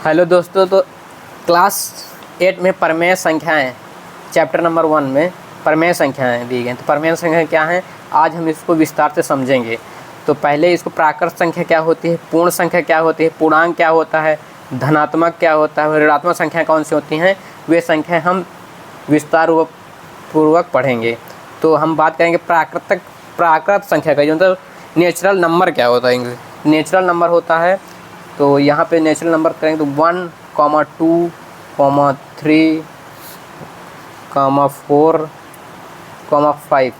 Hello दोस्तों, तो class 8 में परमेय संख्याएं चैप्टर नंबर 1 में परमेय संख्याएं दी गई। तो परमेय संख्या क्या हैं, आज हम इसको विस्तार से समझेंगे। तो पहले इसको प्राकृत संख्या क्या होती है, पूर्ण संख्या क्या होती है, पूर्णांक क्या होता है, धनात्मक क्या होता है, ऋणात्मक संख्या कौन सी होती हैं, वे संख्या हम विस्तार पूर्वक पढ़ेंगे। तो हम बात करेंगे प्राकृत संख्या का, जो मतलब नेचुरल नंबर क्या होता है। नेचुरल नंबर होता है, तो यहाँ पे नेचुरल नंबर करेंगे तो 1, 2, 3, 4, 5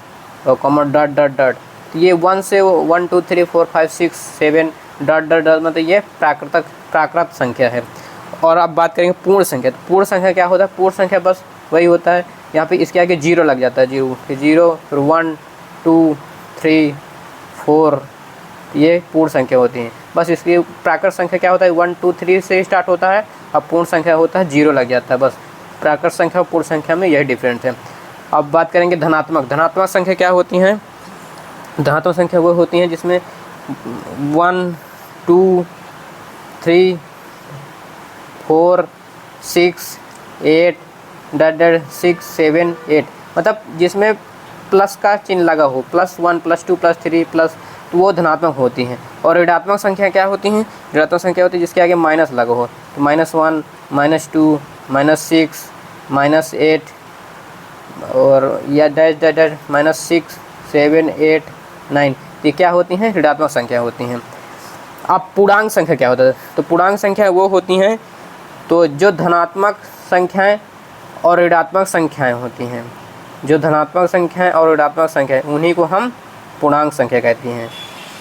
और डॉट डॉट डॉट। तो ये 1 से 1 2 3 4 5 6 7 डॉट डॉट डॉट, मतलब ये प्राकृत संख्या है। और अब बात करेंगे पूर्ण संख्या। तो पूर्ण संख्या क्या होता है, पूर्ण संख्या बस वही होता है, यहाँ पे इसके आगे 0 लग जाता है, 0 फिर 1 2 3 4, ये पूर्ण संख्या होती हैं। बस इसकी प्राकृत संख्या क्या होता है, 1 2 3 से स्टार्ट होता है, अब पूर्ण संख्या होता है 0 लग जाता है। बस प्राकृत संख्या और पूर्ण संख्या में यही डिफरेंस है। अब बात करेंगे धनात्मक संख्या क्या होती हैं। धनात्मक संख्या वो होती हैं जिसमें 1 2 3 4 6 8 6 7 8, मतलब जिसमें प्लस का चिन्ह लगा हो, +1 +2 +3 प्लस, तो वो धनात्मक होती हैं। और ऋणात्मक संख्या क्या होती हैं, ऋणात्मक संख्या होती है जिसके आगे माइनस लगा हो, तो -1 -2 -6 -8 और या डैश डैश डैश -6 7 8 9, ये क्या होती हैं, ऋणात्मक संख्या होती हैं। अब पूर्णांक संख्या क्या होता है, तो पूर्णांक संख्या वो होती हैं तो जो धनात्मक संख्याएं और ऋणात्मक संख्याएं होती हैं, जो धनात्मक संख्याएं और ऋणात्मक संख्याएं, उन्हीं को हम पूर्णांक संख्या कहती हैं।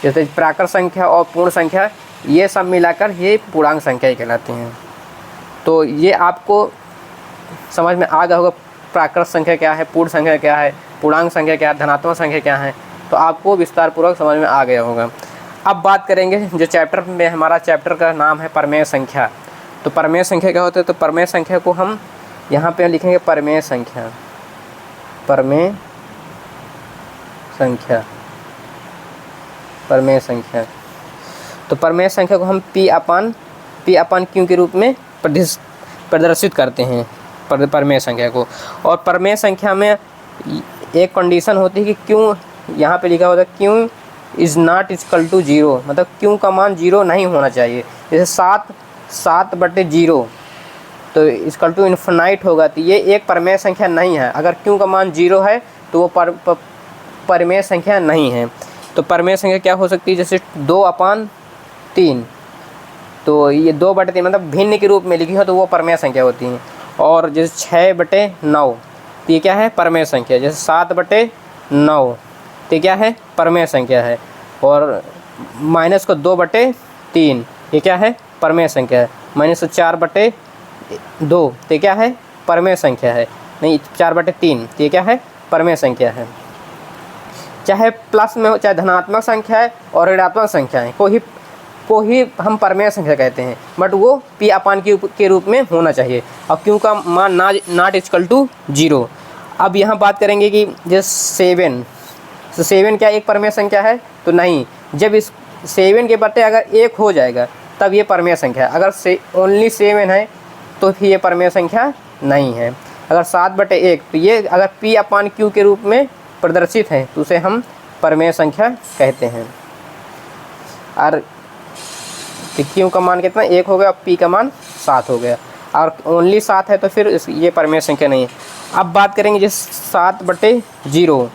जैसे प्राकृत संख्या और पूर्ण संख्या, ये सब मिलाकर ये पूर्णांक संख्या ही कहलाती हैं। तो ये आपको समझ में आ गया होगा, प्राकृत संख्या क्या है, पूर्ण संख्या क्या है, पूर्णांक संख्या क्या है, धनात्मक संख्या क्या है, तो आपको विस्तार पूर्वक समझ में आ गया होगा। अब बात करेंगे जो चैप्टर में, हमारा चैप्टर का नाम है परमेय संख्या। तो परमेय संख्या क्या होता है, तो परमेय संख्या को हम यहाँ पे लिखेंगे परमेय संख्या, परमेय संख्या, परमेय संख्या। तो परमेय संख्या को हम P अपन Q के रूप में प्रदर्शित करते हैं परमेय संख्या को। और परमेय संख्या में एक कंडीशन होती है कि Q, यहाँ पे लिखा होता है Q is not equal to 0, मतलब Q का मान 0 नहीं होना चाहिए। जैसे 7/0 तो इक्वल टू इन्फिनाइट होगा, तो ये एक परमेय संख्या नहीं है। अगर Q का मान 0 है तो वो परमेय संख्या नहीं है। तो परमेय संख्या क्या हो सकती है, जैसे 2/3, तो ये 2/3 मतलब भिन्न के रूप में लिखी हो तो वो परमेय संख्या होती हैं। और जैसे 6/9, तो ये क्या है, परमेय संख्या। जैसे 7/9, तो क्या है, परमेय संख्या है। और माइनस को 2/3, ये क्या है, परमेय संख्या है। -4/2, तो क्या है, परमेय संख्या है। नहीं, 4/3, तो ये क्या है, परमेय संख्या है। चाहे प्लस में हो, चाहे धनात्मक संख्या है और ऋणात्मक संख्या है, को ही हम परमेय संख्या कहते हैं, बट वो P अपन Q के रूप में होना चाहिए। और Q का मान नॉट इक्वल टू 0। अब यहाँ बात करेंगे कि जैसे 7, तो 7 क्या एक परमेय संख्या है, तो नहीं। जब इस 7 के बटे अगर 1 हो जाएगा तब ये परमेय संख्या है। अगर ओनली 7 है तो फिर ये परमेय संख्या नहीं है। अगर 7/1, तो ये अगर P अपन Q के रूप में प्रदर्शित है तो उसे हम परमेय संख्या कहते हैं। और Q का मान कितना, 1 हो गया, और P का मान 7 हो गया, और ओनली 7 है तो फिर ये परमेय संख्या नहीं है। अब बात करेंगे जैसे 7/0,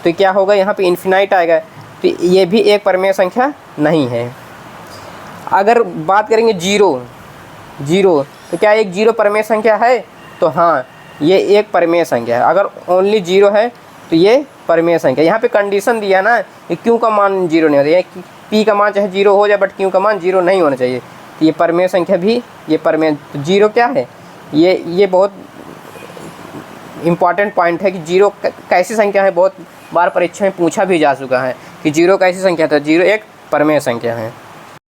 तो क्या होगा, यहाँ पे इन्फिनाइट आएगा, तो ये भी एक परमेय संख्या नहीं है। अगर बात करेंगे 0, तो क्या एक 0 परमेय संख्या है, तो हाँ, ये एक परमेय संख्या है। अगर ओनली 0 है तो ये परमेय संख्या। यहाँ पे कंडीशन दिया ना कि Q का मान 0 नहीं होता है, P का मान चाहे 0 हो जाए बट Q का मान 0 नहीं होना चाहिए, तो ये परमेय संख्या भी, ये परमेय। तो 0 क्या है, ये बहुत इम्पॉर्टेंट पॉइंट है कि 0 कैसी संख्या है। बहुत बार परीक्षा में पूछा भी जा चुका है कि 0 कैसी संख्या है, तो 0 एक परमेय संख्या है।